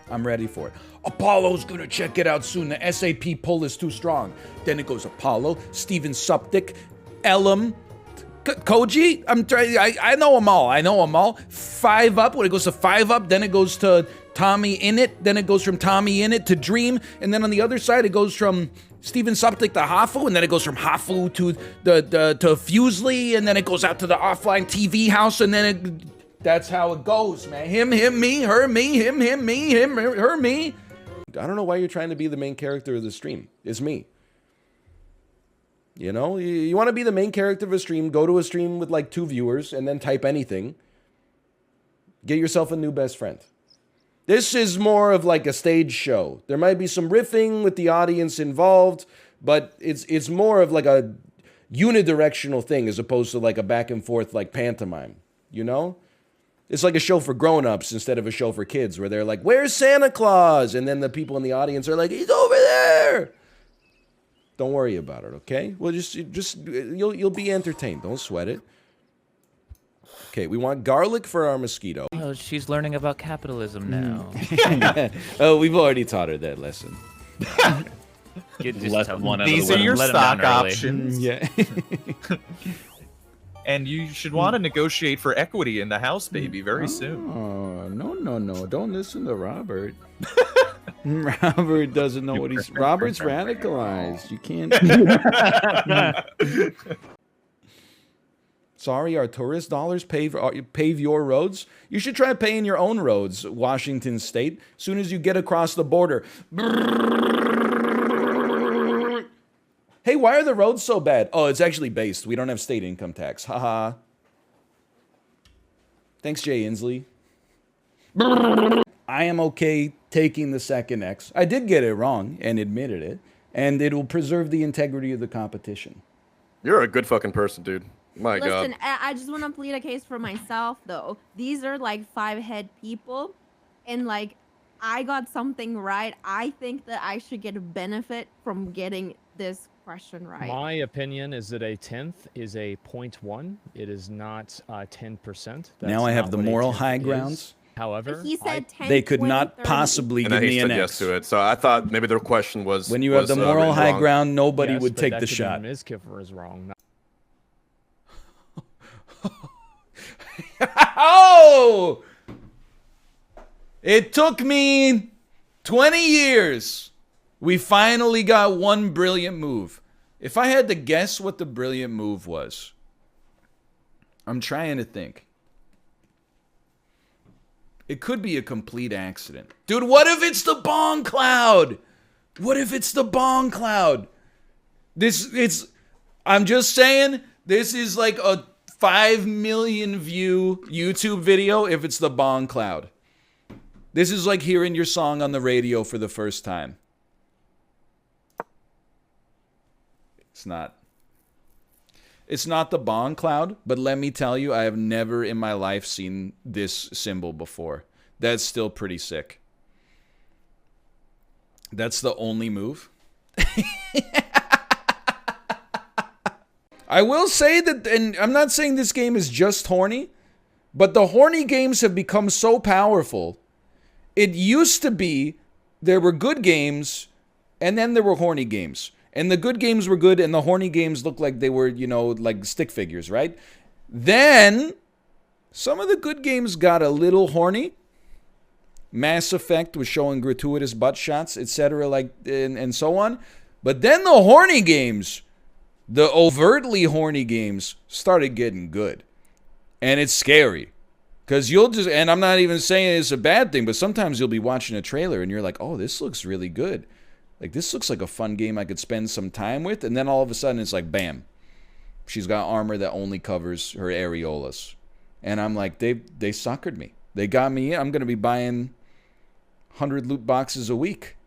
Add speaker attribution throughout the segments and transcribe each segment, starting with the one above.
Speaker 1: I'm ready for it. Apollo's gonna check it out soon. The SAP pull is too strong. Then it goes Apollo, Steven Suptic, Elam, Koji. I know them all. I know them all. 5 Up. When it goes to 5 Up, then it goes to Tommy Innit. Then it goes from Tommy Innit to Dream. And then on the other side, it goes from Steven Suptic to Hafu, and then it goes from Hafu to Fusely, and then it goes out to the offline TV house, and then that's how it goes, man. Him, me, her, me, him, me, him, her, me.
Speaker 2: I don't know why you're trying to be the main character of the stream. It's me. You know, you want to be the main character of a stream, go to a stream with like 2 viewers, and then type anything. Get yourself a new best friend. This is more of like a stage show. There might be some riffing with the audience involved, but it's more of like a unidirectional thing as opposed to like a back and forth like pantomime, you know? It's like a show for grown-ups instead of a show for kids where they're like, "Where's Santa Claus?" And then the people in the audience are like, "He's over there." Don't worry about it, okay? Well, you'll be entertained. Don't sweat it. Okay, we want garlic for our mosquito.
Speaker 3: Oh, she's learning about capitalism now.
Speaker 2: Oh, we've already taught her that lesson.
Speaker 4: These are your stock options.
Speaker 2: Yeah.
Speaker 4: And you should want to negotiate for equity in the house, baby, very soon.
Speaker 1: Oh, no. Don't listen to Robert. Robert doesn't know what he's... Robert's radicalized. You can't... Sorry, our tourist dollars pave your roads? You should try paying your own roads, Washington State, as soon as you get across the border. Hey, why are the roads so bad? Oh, it's actually based. We don't have state income tax. Haha. Thanks, Jay Inslee. I am okay taking the second X. I did get it wrong and admitted it, and it will preserve the integrity of the competition.
Speaker 5: You're a good fucking person, dude. My God.
Speaker 6: Listen, I just want to plead a case for myself, though. These are like 5-head people, and like I got something right. I think that I should get a benefit from getting this question right.
Speaker 7: My opinion is that a 10th is a 0.1. It is not 10%.
Speaker 1: Now I have the moral high grounds.
Speaker 7: However,
Speaker 6: he said 10,
Speaker 1: they could
Speaker 6: 20,
Speaker 1: not
Speaker 6: 30.
Speaker 1: possibly
Speaker 5: And
Speaker 1: give
Speaker 5: he
Speaker 1: me
Speaker 5: said
Speaker 1: an
Speaker 5: yes
Speaker 1: X.
Speaker 5: to it. So I thought maybe their question was
Speaker 1: when you have the moral high
Speaker 5: wrong.
Speaker 1: ground, nobody
Speaker 7: yes,
Speaker 1: would
Speaker 7: but
Speaker 1: take
Speaker 7: that
Speaker 1: the
Speaker 7: could
Speaker 1: shot.
Speaker 7: mean Ms. Kiffer is wrong.
Speaker 1: Oh! It took me 20 years. We finally got one brilliant move. If I had to guess what the brilliant move was, I'm trying to think. It could be a complete accident. Dude, what if it's the bong cloud? What if it's the bong cloud? I'm just saying, this is like a 5 million view YouTube video if it's the bong cloud. This is like hearing your song on the radio for the first time. It's not. It's not the bong cloud, but let me tell you, I have never in my life seen this symbol before. That's still pretty sick. That's the only move. I will say that, and I'm not saying this game is just horny, but the horny games have become so powerful. It used to be there were good games, and then there were horny games. And the good games were good, and the horny games looked like they were, you know, like stick figures, right? Then, some of the good games got a little horny. Mass Effect was showing gratuitous butt shots, etc., like, and so on. But then the horny games, the overtly horny games, started getting good. And it's scary. Because you'll just, and I'm not even saying it's a bad thing, but sometimes you'll be watching a trailer and you're like, oh, this looks really good. Like, this looks like a fun game I could spend some time with. And then all of a sudden, it's like, bam. She's got armor that only covers her areolas. And I'm like, they suckered me. They got me in. I'm going to be buying 100 loot boxes a week.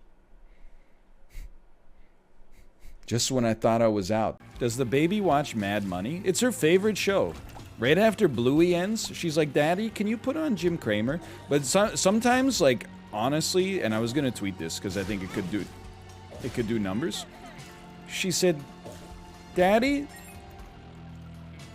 Speaker 1: Just when I thought I was out. Does the baby watch Mad Money? It's her favorite show. Right after Bluey ends, she's like, Daddy, can you put on Jim Cramer? But sometimes, like, honestly, and I was going to tweet this because I think it could do numbers. She said, Daddy,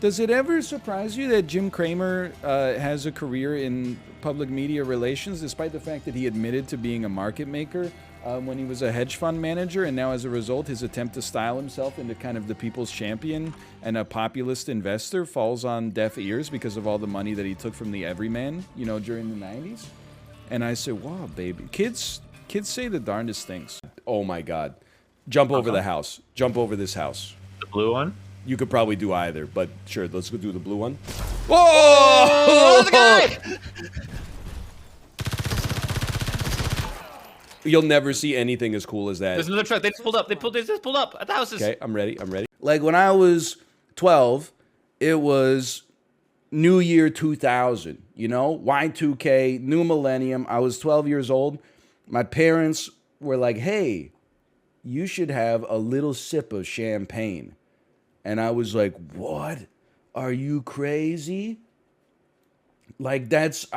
Speaker 1: Does it ever surprise you that Jim Cramer has a career in public media relations, despite the fact that he admitted to being a market maker when he was a hedge fund manager, and now as a result, his attempt to style himself into kind of the people's champion and a populist investor falls on deaf ears because of all the money that he took from the everyman, you know, during the 90s? And I said, wow, baby. Kids say the darndest things.
Speaker 2: Oh my God. Jump over the house. Jump over this house.
Speaker 4: The blue one?
Speaker 2: You could probably do either, but sure, let's go do the blue one.
Speaker 1: Whoa!
Speaker 4: Oh, the guy!
Speaker 2: You'll never see anything as cool as that.
Speaker 4: There's another truck. They just pulled up. They just pulled up at the houses.
Speaker 2: Okay, I'm ready. Like when I was 12, it was New Year 2000, you know? Y2K, new millennium. I was 12 years old. My parents were like, hey, you should have a little sip of champagne. And I was like, what? Are you crazy? Like, it's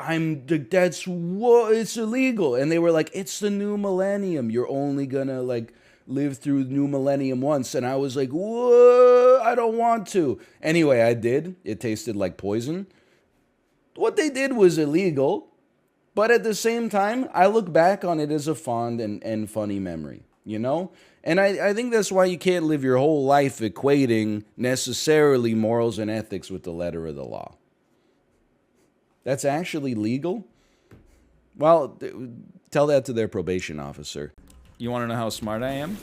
Speaker 2: illegal. And they were like, it's the new millennium. You're only gonna, like, live through new millennium once. And I was like, whoa, I don't want to. Anyway, I did. It tasted like poison. What they did was illegal. But at the same time, I look back on it as a fond and funny memory, you know? And I think that's why you can't live your whole life equating necessarily morals and ethics with the letter of the law. That's actually legal? Well, tell that to their probation officer.
Speaker 1: You want to know how smart I am?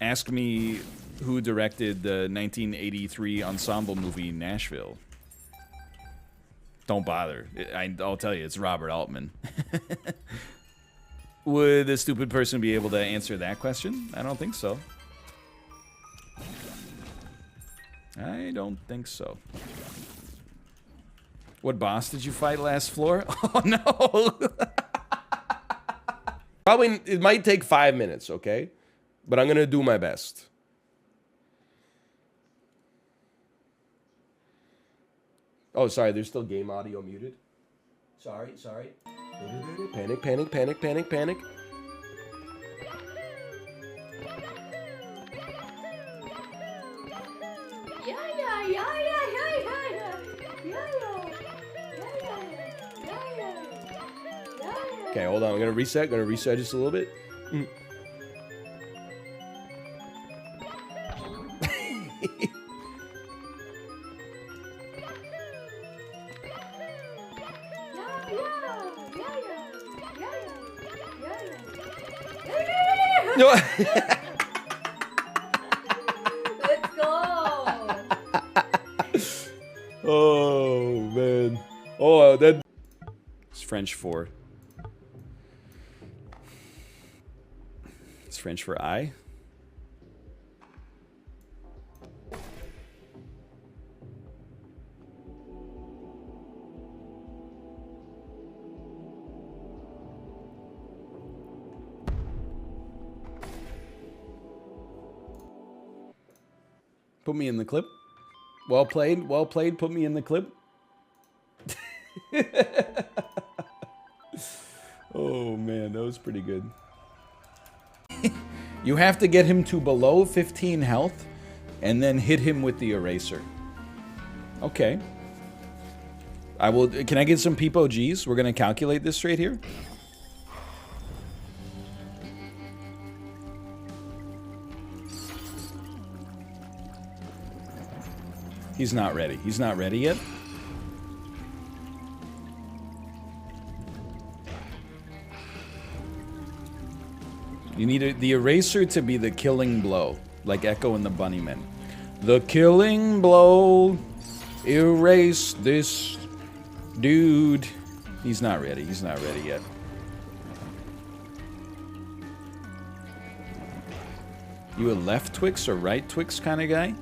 Speaker 1: Ask me who directed the 1983 ensemble movie Nashville. Don't bother. I'll tell you, it's Robert Altman. Would a stupid person be able to answer that question? I don't think so. I don't think so. What boss did you fight last floor? Oh, no!
Speaker 2: Probably, it might take 5 minutes, okay? But I'm gonna do my best. Oh, sorry, there's still game audio muted. Sorry. Panic. Okay, hold on. I'm gonna reset just a little bit.
Speaker 6: Let's go.
Speaker 2: Oh man. Oh, that.
Speaker 1: It's French for... It's French for I.
Speaker 2: Put me in the clip. Well played. Put me in the clip. Oh man, that was pretty good.
Speaker 1: You have to get him to below 15 health and then hit him with the eraser. Okay. I will. Can I get some Peepo G's? We're going to calculate this right here. He's not ready. He's not ready yet. You need the eraser to be the killing blow, like Echo and the Bunnymen. The killing blow, erase this dude. He's not ready. He's not ready yet. You a left Twix or right Twix kind of guy?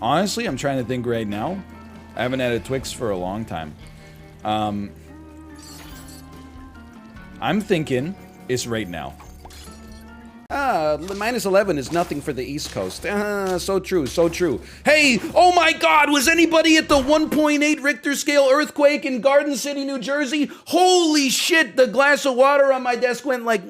Speaker 1: Honestly, I'm trying to think right now. I haven't had a Twix for a long time. I'm thinking it's right now.
Speaker 2: Minus 11 is nothing for the East Coast. So true, so true. Hey, oh my God, was anybody at the 1.8 Richter scale earthquake in Garden City, New Jersey? Holy shit, the glass of water on my desk went like,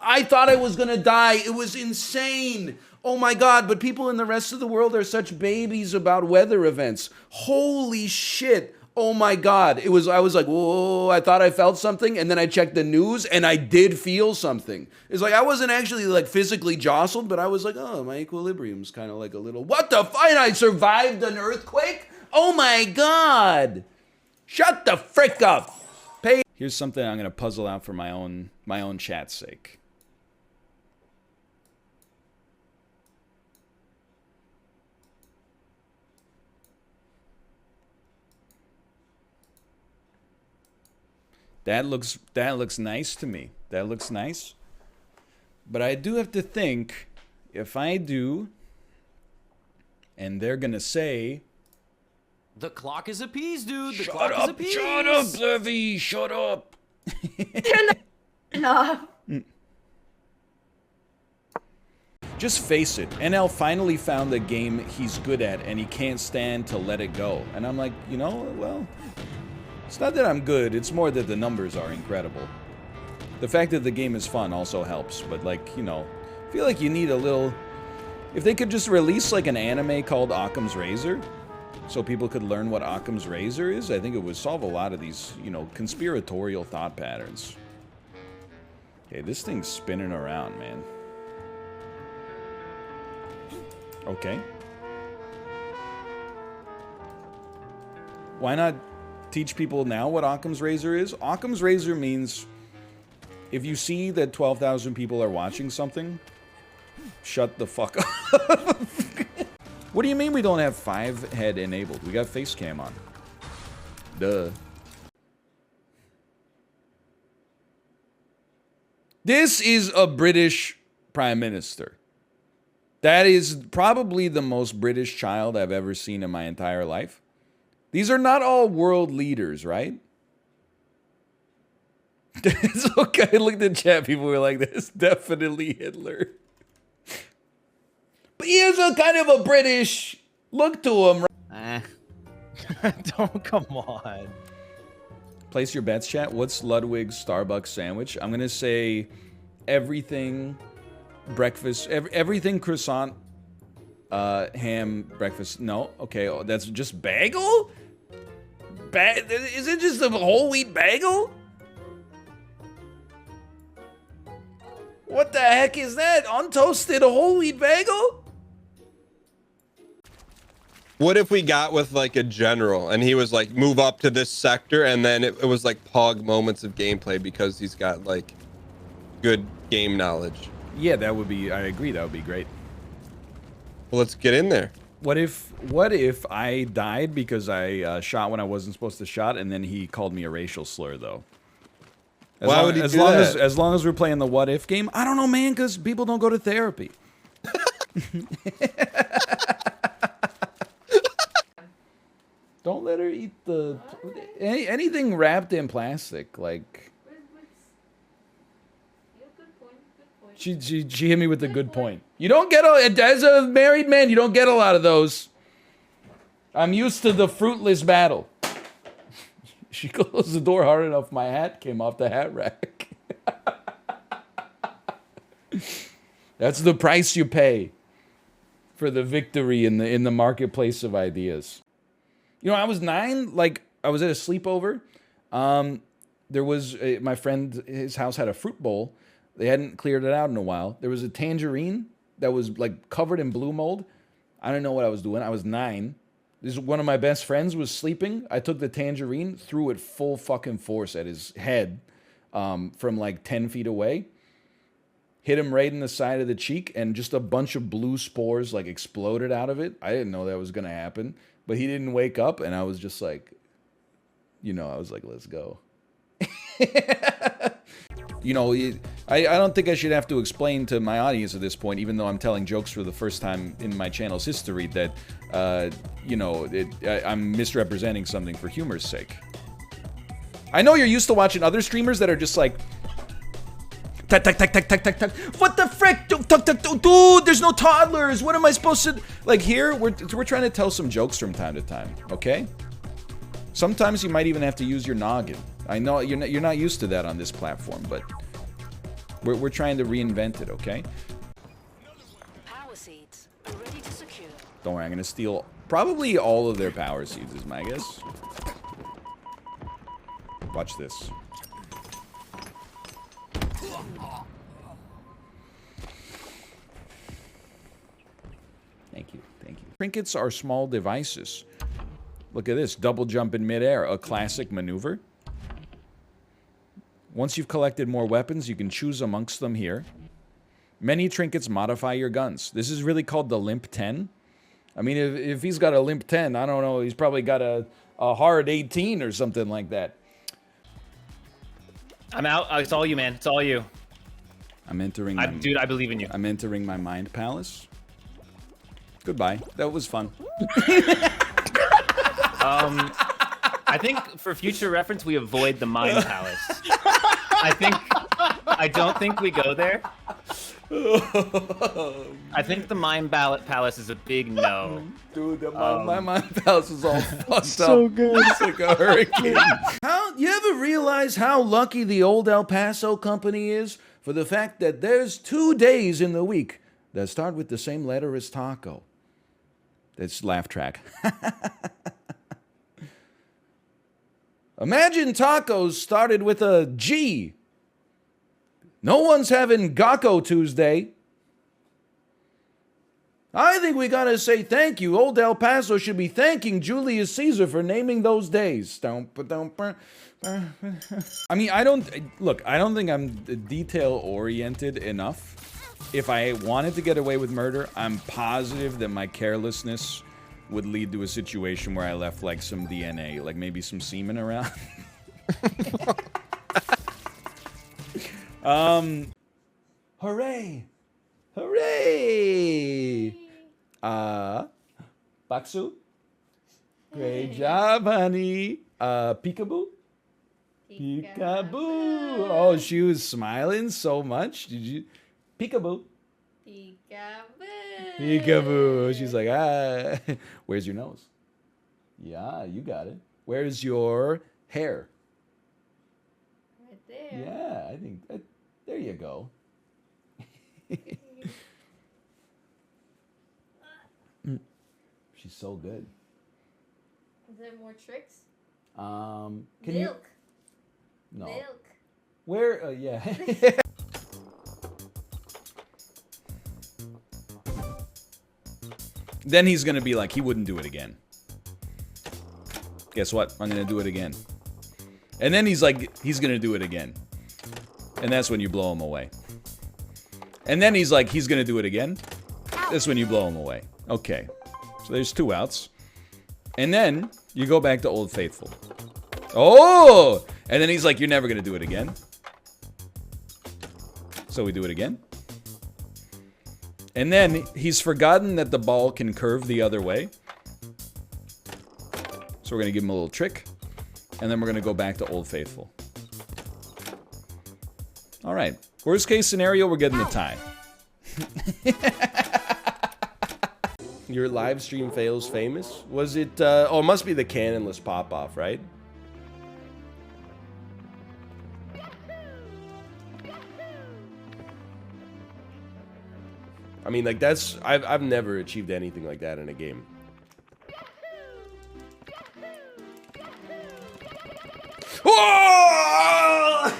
Speaker 2: I thought I was gonna die. It was insane. Oh my God, but people in the rest of the world are such babies about weather events. Holy shit. Oh my God. I was like, whoa, I thought I felt something. And then I checked the news and I did feel something. It's like, I wasn't actually like physically jostled, but I was like, oh, my equilibrium's kind of like a little, what the fuck? I survived an earthquake? Oh my God. Shut the frick up.
Speaker 1: Here's something I'm going to puzzle out for my own chat's sake. That looks nice to me. That looks nice. But I do have to think, if I do, and they're gonna say,
Speaker 8: the clock is appeased, dude. The
Speaker 1: shut
Speaker 8: clock is
Speaker 1: up,
Speaker 8: appeased.
Speaker 1: shut up, Levy, shut up.
Speaker 6: No.
Speaker 1: Just face it. NL finally found the game he's good at, and he can't stand to let it go. And I'm like, you know, well, it's not that I'm good, it's more that the numbers are incredible. The fact that the game is fun also helps, but like, you know, I feel like you need a little... If they could just release like an anime called Occam's Razor, so people could learn what Occam's Razor is, I think it would solve a lot of these, you know, conspiratorial thought patterns. Okay, this thing's spinning around, man. Okay. Why not teach people now what Occam's Razor is? Occam's Razor means if you see that 12,000 people are watching something, shut the fuck up. What do you mean we don't have 5-head enabled? We got face cam on. Duh. This is a British Prime Minister. That is probably the most British child I've ever seen in my entire life. These are not all world leaders, right? It's okay. Look at the chat. People were like, this definitely Hitler. But he has a kind of a British look to him.
Speaker 7: Don't, come on.
Speaker 1: Place your bets, chat. What's Ludwig's Starbucks sandwich? I'm going to say everything breakfast, everything croissant, ham breakfast. No, okay, oh, that's just bagel? Is it just a whole wheat bagel? What the heck is that? Untoasted whole wheat bagel?
Speaker 9: What if we got with like a general and he was like, move up to this sector, and then it was like pog moments of gameplay because he's got like good game knowledge?
Speaker 1: Yeah, that would be, I agree, that would be great.
Speaker 9: Well, let's get in there.
Speaker 1: What if I died because I shot when I wasn't supposed to shot, and then he called me a racial slur, though?
Speaker 9: Why would he do that?
Speaker 1: As long as we're playing the what if game? I don't know, man, because people don't go to therapy. Don't let her eat the... anything wrapped in plastic, like... She hit me with a good point. You don't get as a married man, you don't get a lot of those. I'm used to the fruitless battle. She closed the door hard enough, my hat came off the hat rack. That's the price you pay for the victory in the marketplace of ideas. You know, I was 9, like I was at a sleepover. There was my friend, his house had a fruit bowl. They hadn't cleared it out in a while. There was a tangerine that was like covered in blue mold. I don't know what I was doing. I was 9. This is one of my best friends was sleeping. I took the tangerine, threw it full fucking force at his head from like 10 feet away. Hit him right in the side of the cheek, and just a bunch of blue spores like exploded out of it. I didn't know that was going to happen, but he didn't wake up, and I was just like, you know, I was like, let's go. You know, I don't think I should have to explain to my audience at this point, even though I'm telling jokes for the first time in my channel's history, that, you know, I'm misrepresenting something for humor's sake. I know you're used to watching other streamers that are just like, tack, tack, tack, tack, tack, tack, tack. What the frick? Dude, there's no toddlers. What am I supposed to... Like here, we're trying to tell some jokes from time to time, okay? Sometimes you might even have to use your noggin. I know you're not used to that on this platform, but we're trying to reinvent it, okay?
Speaker 10: Policy
Speaker 1: Don't worry, I'm gonna steal probably all of their power seeds is my guess. Watch this. Thank you, thank you. Trinkets are small devices. Look at this, double jump in midair, a classic maneuver. Once you've collected more weapons, you can choose amongst them here. Many trinkets modify your guns. This is really called the Limp 10. I mean, if he's got a Limp 10, I don't know, he's probably got a hard 18 or something like that.
Speaker 10: I'm out. It's all you, man. It's all you.
Speaker 1: I'm entering
Speaker 10: Dude, I believe in you.
Speaker 1: I'm entering my mind palace. Goodbye. That was fun.
Speaker 10: I think for future reference, we avoid the Mind Palace. I don't think we go there. I think the Mind Palace is a big no.
Speaker 1: Dude, my mind palace is all fucked
Speaker 7: So
Speaker 1: up.
Speaker 7: good.
Speaker 1: It's like a hurricane. You ever realize how lucky the old El Paso company is for the fact that there's 2 days in the week that start with the same letter as taco? That's laugh track. Imagine tacos started with a G. No one's having Gakko Tuesday. I think we gotta say thank you. Old El Paso should be thanking Julius Caesar for naming those days. I mean, I don't think I'm detail-oriented enough. If I wanted to get away with murder, I'm positive that my carelessness would lead to a situation where I left like some DNA, like maybe some semen around. Hooray! Hooray! Baksu? Great job, honey. Peekaboo? Peekaboo! Oh, she was smiling so much. Did you? Peekaboo.
Speaker 6: Peekaboo.
Speaker 1: Peekaboo. She's like, ah. Where's your nose? Yeah, you got it. Where's your hair?
Speaker 6: Right there.
Speaker 1: Yeah, I think that, there you go. She's so good.
Speaker 6: Is there more tricks?
Speaker 1: Can
Speaker 6: Milk.
Speaker 1: you? No.
Speaker 6: Milk.
Speaker 1: Where? Yeah. Then he's gonna be like, he wouldn't do it again. Guess what? I'm gonna do it again. And then he's like, he's gonna do it again. And that's when you blow him away. And then he's like, he's gonna do it again. That's when you blow him away. Okay. So there's 2 outs. And then you go back to Old Faithful. Oh! And then he's like, you're never gonna do it again. So we do it again. And then he's forgotten that the ball can curve the other way. So we're gonna give him a little trick. And then we're gonna go back to Old Faithful. Alright. Worst case scenario, we're getting the tie.
Speaker 2: Your live stream fails famous? Was it, oh, it must be the cannonless pop-off, right? I mean, like, that's, I've never achieved anything like that in a game. Oh!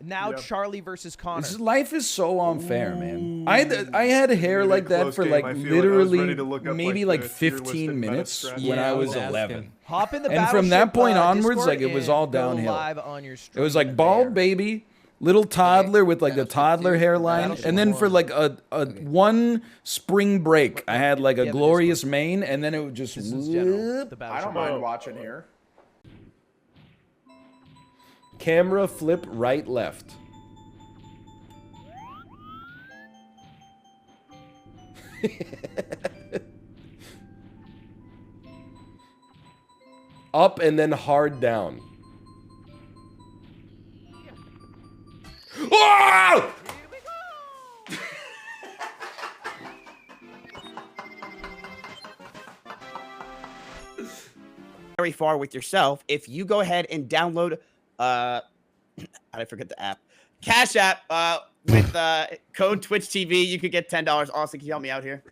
Speaker 11: Now Charlie versus Connor.
Speaker 1: Life is so unfair, man. I had hair like that for like literally maybe like 15 minutes when I was 11.
Speaker 11: Hop in the
Speaker 1: and from that point onwards,
Speaker 11: Discord
Speaker 1: like it was all
Speaker 11: and go
Speaker 1: downhill.
Speaker 11: live on your
Speaker 1: It was like bald baby, little toddler with like the toddler hairline, and then for like a one spring break, I had like a glorious mane, and then it would just.
Speaker 12: I don't mind watching here.
Speaker 2: Camera flip right left. Up and then hard down. Oh!
Speaker 13: Very far with yourself if you go ahead and download I forget the app. Cash App, with code Twitch TV, you could get $10. Austin, can you help me out here?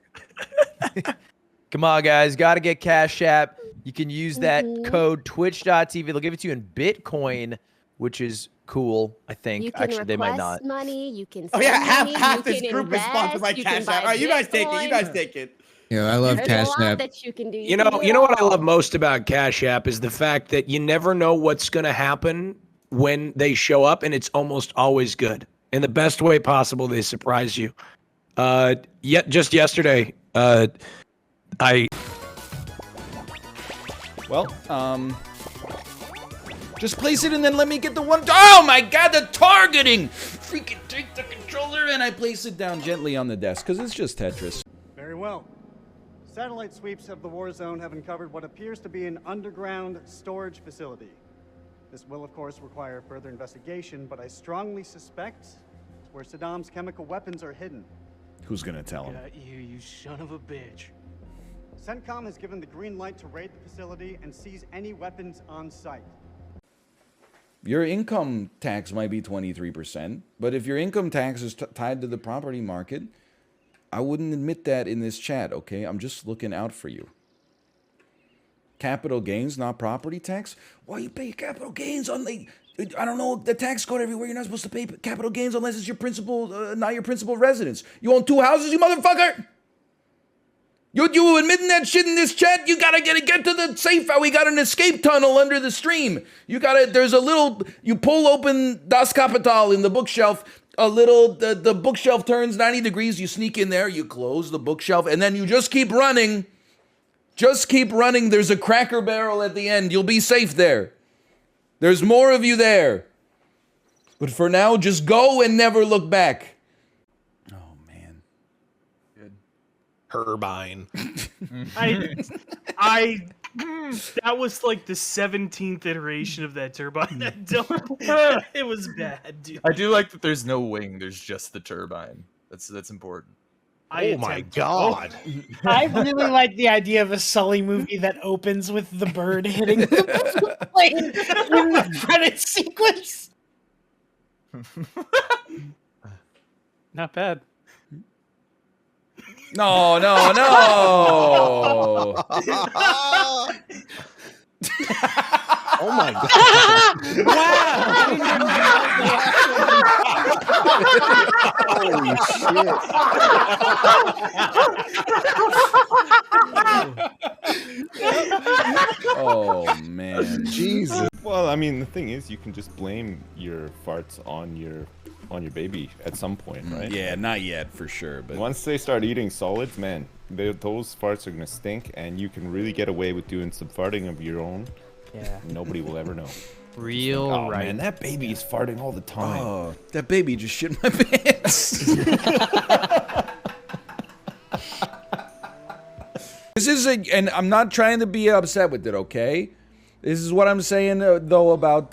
Speaker 11: Come on, guys. Got to get Cash App. You can use that code twitch.tv. They'll give it to you in Bitcoin, which is cool, I think.
Speaker 14: You can
Speaker 11: Actually, they might not.
Speaker 14: money. You can
Speaker 13: Oh yeah,
Speaker 14: send money,
Speaker 13: half
Speaker 14: you
Speaker 13: this
Speaker 14: can
Speaker 13: group is sponsored by
Speaker 14: invest, you can
Speaker 13: Cash App.
Speaker 14: buy
Speaker 13: All right, you guys take it. You
Speaker 14: Bitcoin.
Speaker 13: guys take it.
Speaker 15: Yeah, I love
Speaker 14: There's
Speaker 15: Cash
Speaker 14: a lot
Speaker 15: App.
Speaker 14: that you can do.
Speaker 16: You
Speaker 14: can
Speaker 16: know,
Speaker 14: do
Speaker 16: you
Speaker 14: it
Speaker 16: know what I
Speaker 14: all.
Speaker 16: love most about Cash App is the fact that you never know what's going to happen when they show up, and it's almost always good. In the best way possible, they surprise you. Just yesterday,
Speaker 1: Just place it and then let me get the one. Oh my god, the targeting! Freaking take the controller and I place it down gently on the desk because it's just Tetris.
Speaker 17: Very well. Satellite sweeps of the war zone have uncovered what appears to be an underground storage facility. This will, of course, require further investigation, but I strongly suspect it's where Saddam's chemical weapons are hidden.
Speaker 1: Who's gonna tell him?
Speaker 17: Got you, you son of a bitch. CENTCOM has given the green light to raid the facility and seize any weapons on site.
Speaker 1: Your income tax might be 23%, but if your income tax is tied to the property market, I wouldn't admit that in this chat, okay? I'm just looking out for you. Capital gains, not property tax? Why you pay capital gains on the... I don't know, the tax code everywhere. You're not supposed to pay capital gains unless it's your principal, not your principal residence. You own 2 houses, you motherfucker! You admitting that shit in this chat? You gotta get to the safe house. We got an escape tunnel under the stream. There's a little, you pull open Das Kapital in the bookshelf, the bookshelf turns 90 degrees, you sneak in there, you close the bookshelf, and then you just keep running. Just keep running. There's a Cracker Barrel at the end. You'll be safe there. There's more of you there. But for now, just go and never look back.
Speaker 16: Turbine.
Speaker 18: That was like the 17th iteration of that turbine. It was bad, dude.
Speaker 4: I do like that there's no wing, there's just the turbine. That's important.
Speaker 16: Oh my god.
Speaker 18: I really like the idea of a Sully movie that opens with the bird hitting the plane in the credit sequence.
Speaker 3: Not bad.
Speaker 1: No.
Speaker 9: Oh my god.
Speaker 15: Holy shit.
Speaker 1: Oh man.
Speaker 15: Jesus.
Speaker 19: Well, I mean, the thing is, you can just blame your farts on your baby at some point, right?
Speaker 1: Yeah, not yet for sure, but
Speaker 19: once they start eating solids, man, those farts are gonna stink, and you can really get away with doing some farting of your own.
Speaker 11: Yeah.
Speaker 19: Nobody will ever know.
Speaker 11: Real
Speaker 19: oh,
Speaker 11: right.
Speaker 19: man, that baby is farting all the time.
Speaker 1: Oh, that baby just shit my pants. This is and I'm not trying to be upset with it, okay? This is what I'm saying though about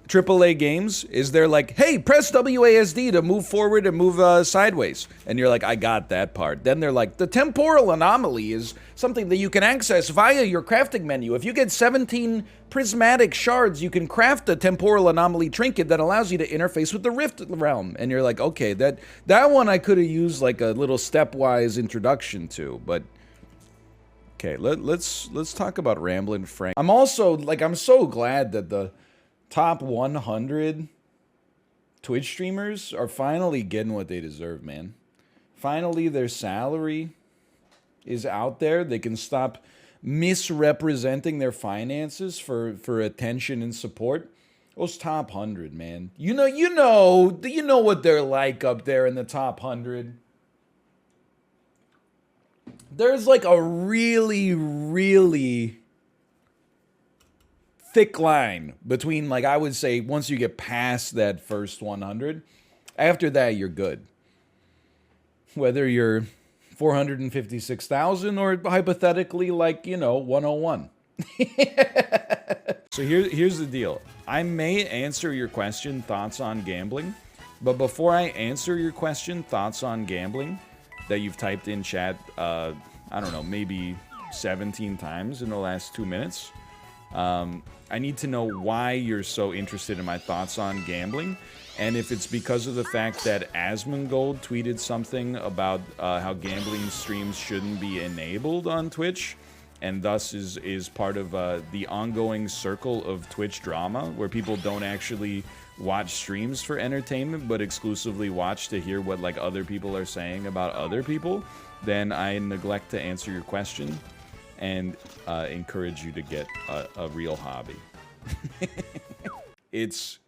Speaker 1: AAA games is they're like, hey, press WASD to move forward and move sideways. And you're like, I got that part. Then they're like, the temporal anomaly is something that you can access via your crafting menu. If you get 17 prismatic shards, you can craft a temporal anomaly trinket that allows you to interface with the Rift realm. And you're like, okay, that one I could have used like a little stepwise introduction to, but okay, let's talk about Ramblin' Frank. I'm also like, I'm so glad that the top 100 Twitch streamers are finally getting what they deserve, man. Finally, their salary is out there. They can stop misrepresenting their finances for attention and support. Those top 100, man. You know what they're like up there in the top 100. There's like a really, really thick line between, like, I would say once you get past that first 100, after that you're good. Whether you're 456,000 or hypothetically like, 101. So here's the deal. I may answer your question, thoughts on gambling, but before I answer your question, thoughts on gambling, that you've typed in chat, I don't know, maybe 17 times in the last 2 minutes, I need to know why you're so interested in my thoughts on gambling, and if it's because of the fact that Asmongold tweeted something about how gambling streams shouldn't be enabled on Twitch, and thus is part of the ongoing circle of Twitch drama, where people don't actually watch streams for entertainment, but exclusively watch to hear what like other people are saying about other people, then I neglect to answer your question and encourage you to get a real hobby. It's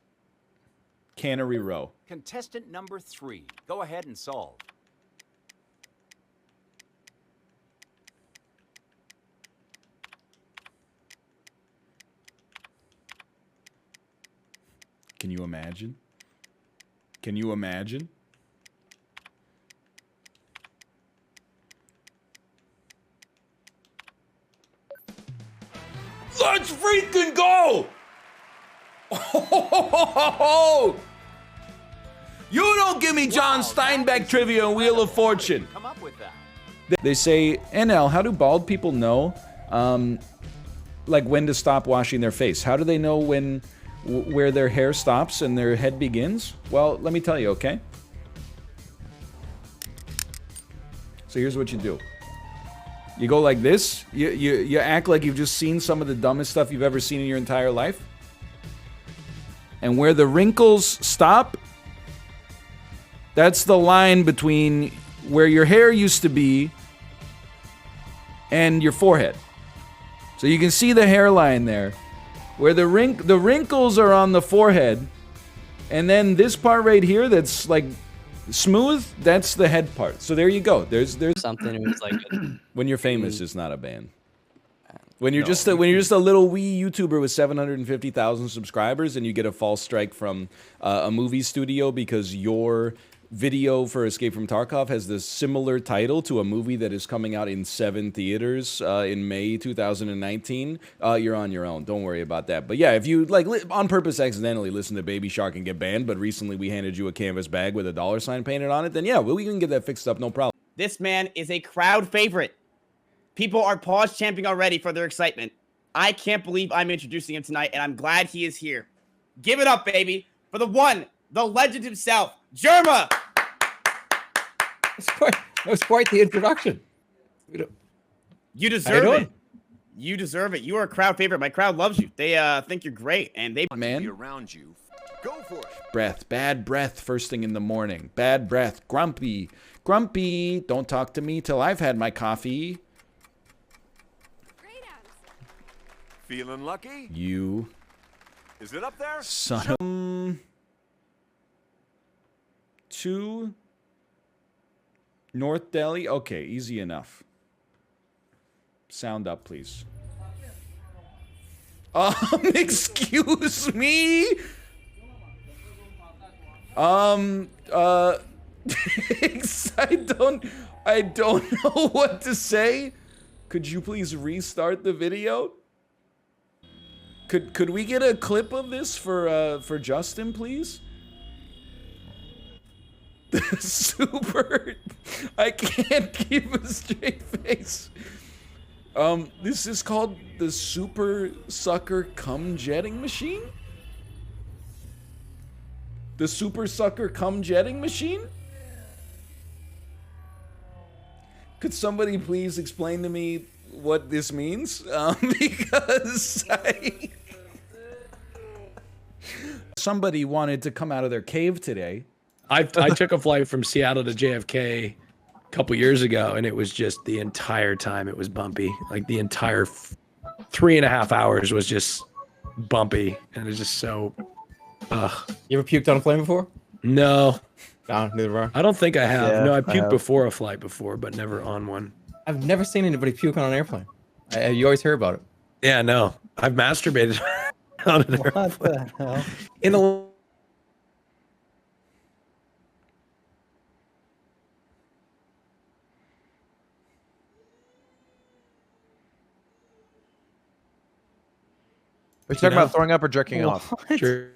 Speaker 1: Cannery Row.
Speaker 14: Contestant number 3, go ahead and solve.
Speaker 1: Can you imagine? Can you imagine? Let's freaking go! Oh, you don't give me John Steinbeck trivia and Wheel of Fortune.
Speaker 14: Come up with that.
Speaker 1: They say, NL, how do bald people know, like when to stop washing their face? How do they know where their hair stops and their head begins? Well, let me tell you, okay? So here's what you do. You go like this. You act like you've just seen some of the dumbest stuff you've ever seen in your entire life. And where the wrinkles stop, that's the line between where your hair used to be and your forehead. So you can see the hairline there. Where the wrinkles are on the forehead, and then this part right here that's like smooth, that's the head part. So there you go. There's
Speaker 20: something. It was like
Speaker 1: when you're famous, it's not a ban. When you're just a little wee YouTuber with 750,000 subscribers, and you get a false strike from a movie studio because your video for Escape from Tarkov has the similar title to a movie that is coming out in 7 theaters in May 2019, you're on your own. Don't worry about that. But yeah, if you like on purpose accidentally listen to Baby Shark and get banned, but recently we handed you a canvas bag with a $sign painted on it, then yeah, we can get that fixed up, no problem.
Speaker 13: This man is a crowd favorite. People are pause champing already for their excitement. I can't believe I'm introducing him tonight, and I'm glad he is here. Give it up, baby, for the one, the legend himself, Jerma.
Speaker 21: That was quite the introduction.
Speaker 13: You deserve it. You deserve it. You are a crowd favorite. My crowd loves you. They think you're great, and they
Speaker 1: man
Speaker 14: be around you. Go for it.
Speaker 1: Breath, bad breath first thing in the morning. Bad breath, grumpy. Grumpy, don't talk to me till I've had my coffee.
Speaker 14: Feeling lucky?
Speaker 1: You.
Speaker 14: Is it up there?
Speaker 1: Son of... 2 North Delhi. Okay, easy enough. Sound up, please. Excuse me? I don't know what to say. Could you please restart the video? Could we get a clip of this for Justin, please? Super. I can't keep a straight face. This is called the Super Sucker Cum Jetting Machine? The Super Sucker Cum Jetting Machine? Could somebody please explain to me what this means? Because somebody wanted to come out of their cave today.
Speaker 16: I took a flight from Seattle to JFK a couple years ago, and it was just the entire time it was bumpy. Like the entire 3.5 hours was just bumpy, and it was just so.
Speaker 21: You ever puked on a plane before?
Speaker 16: No.
Speaker 21: No, neither have I.
Speaker 16: I don't think I have.
Speaker 21: Yeah,
Speaker 16: no, I
Speaker 21: I
Speaker 16: puked
Speaker 21: have.
Speaker 16: before a flight before, but never on one.
Speaker 21: I've never seen anybody puke on an airplane. You always hear about it.
Speaker 16: Yeah, no. I've masturbated on an airplane.
Speaker 21: What the hell?
Speaker 16: In a
Speaker 11: Are you talking about throwing up or jerking off?
Speaker 16: Sure.